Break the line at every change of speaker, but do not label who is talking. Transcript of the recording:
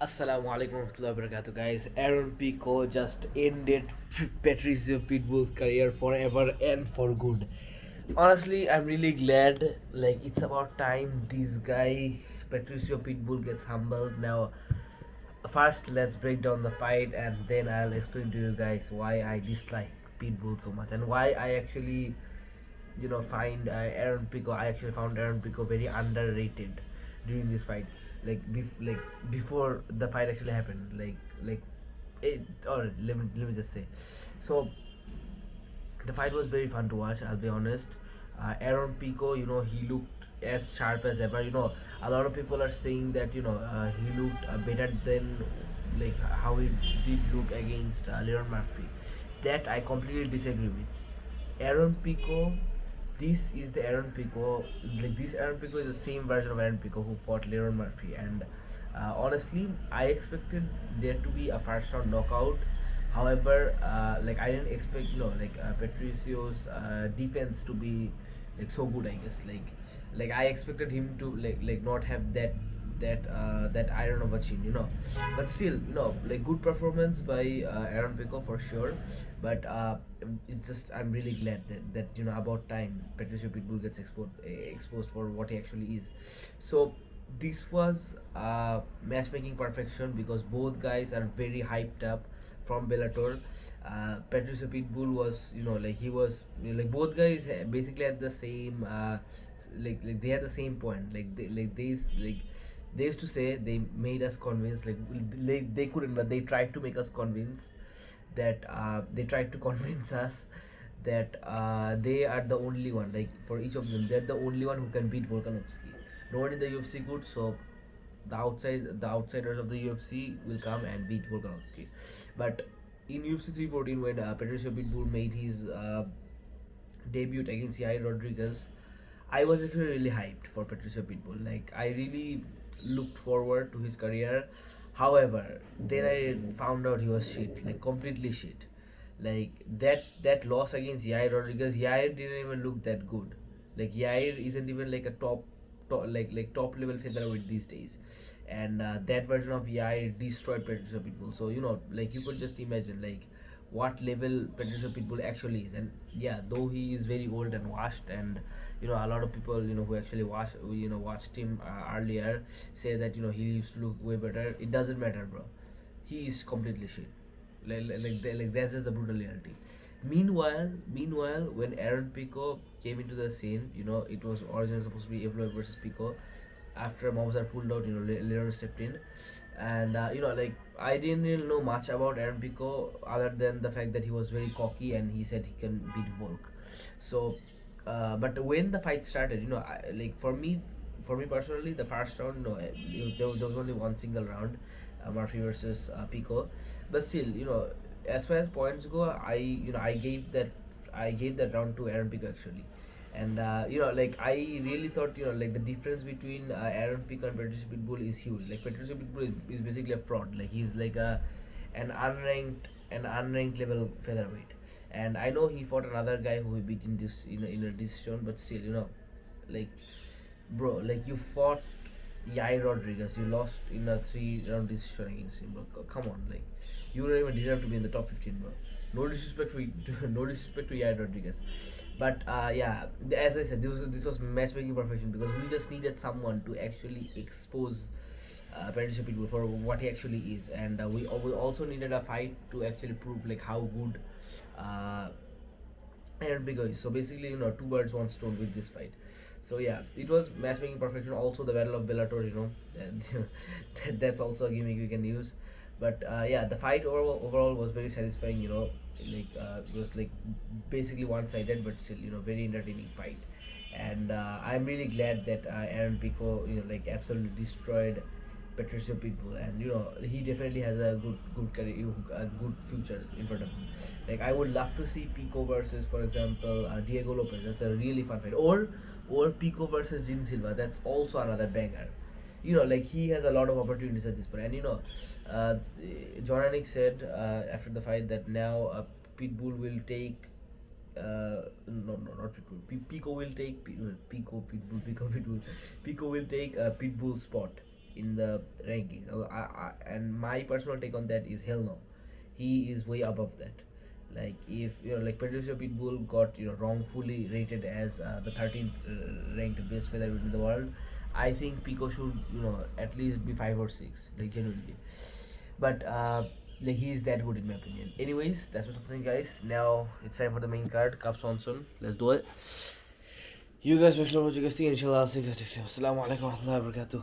Assalamu alaikum warahmatullahi wabarakatuh, guys. Aaron Pico just ended Patricio Pitbull's career forever and for good. Honestly, I'm really glad. Like, it's about time this guy, Patricio Pitbull, gets humbled. Now, first, let's break down the fight, and then I'll explain to you guys why I dislike Pitbull so much and why I actually, find Aaron Pico. I actually found Aaron Pico very underrated during this fight. Before the fight actually happened, it. Or let me just say, so the fight was very fun to watch. I'll be honest. Aaron Pico, he looked as sharp as ever. A lot of people are saying that he looked better than like how he did look against Leon Murphy. That I completely disagree with. Aaron Pico, this is the Aaron Pico. Like, this Aaron Pico is the same version of Aaron Pico who fought Leon Murphy, and honestly, I expected there to be a first round knockout. However, I didn't expect Patricio's defense to be like so good. I guess I expected him to not have that iron of a chin, but still, like, good performance by Aaron Pico for sure. But it's just, I'm really glad that about time Patricio Pitbull gets exposed for what he actually is. So this was matchmaking perfection because both guys are very hyped up from Bellator. Patricio Pitbull was, he was, both guys basically had the same, they had the same point. They used to say they made us convinced, they couldn't, but they tried to make us convince that they tried to convince us that they are the only one. Like, for each of them, they're the only one who can beat Volkanovski. No one in the UFC could, so the outsiders of the UFC will come and beat Volkanovski. But in UFC 314, when Patricio Pitbull made his debut against Yair Rodriguez, I was actually really hyped for Patricio Pitbull. Like, I really looked forward to his career. However, then I found out he was shit, like completely shit. Like, that loss against Yair Rodriguez, Yair didn't even look that good. Like, Yair isn't even like a top level featherweight these days, and that version of Yair destroyed Patricio Pitbull. So like, you could just imagine like what level Patricio Pitbull actually is. And yeah, though he is very old and washed, and a lot of people who actually watched him earlier say that he used to look way better. It doesn't matter, bro. He is completely shit. That's just the brutal reality. Meanwhile, when Aaron Pico came into the scene, it was originally supposed to be Evloev versus Pico. After Mobzar pulled out, Leon stepped in, and I didn't really know much about Aaron Pico other than the fact that he was very cocky and he said he can beat Volk. So, but when the fight started, for me personally, the first round, there was only one single round, Murphy versus Pico. But still, as far as points go, I gave that round to Aaron Pico actually. And I really thought, the difference between Aaron Pico and Patricio Pitbull is huge. Like, Patricio Pitbull is basically a fraud. Like, he's like an unranked level featherweight. And I know he fought another guy who he beat in this in a decision, but still, like, bro, like, you fought Yair Rodriguez, you lost in a 3 round decision against him, bro. Come on, like, you don't even deserve to be in the top 15, bro. No disrespect no disrespect to Yair Rodriguez, but yeah, as I said, this was matchmaking perfection because we just needed someone to actually expose Patricio Pitbull for what he actually is, and we also needed a fight to actually prove like how good uh, Aaron Pico is. So basically, two birds, one stone with this fight. So yeah, it was matchmaking perfection. Also, the Battle of Bellator, and that's also a gimmick we can use. But yeah, the fight overall was very satisfying. It was like basically one-sided, but still, very entertaining fight. And I'm really glad that Aaron Pico, absolutely destroyed Patricio Pitbull, and he definitely has a good career, a good future in front of him. Like, I would love to see Pico versus, for example, Diego Lopez. That's a really fun fight. Or Pico versus Jin Silva. That's also another banger. Like, he has a lot of opportunities at this point. And John Anik said after the fight that now Pitbull will take no, not Pitbull. Pico will take Pico Pitbull. Pico will take Pitbull's spot in the rankings. And my personal take on that is hell no. He is way above that. Like if like Patricio Pitbull got wrongfully rated as the 13th ranked best featherweight in the world, I think Pico should at least be 5 or 6, like genuinely. But like he is that good in my opinion. Anyways, that's what's happening, guys. Now it's time for the main card. Cups on soon. Let's do it. You guys make sure what you guys think. Inshallah, I'll see you guys next time. Assalamu alaikum wa rahmatullahi wa barakatuh.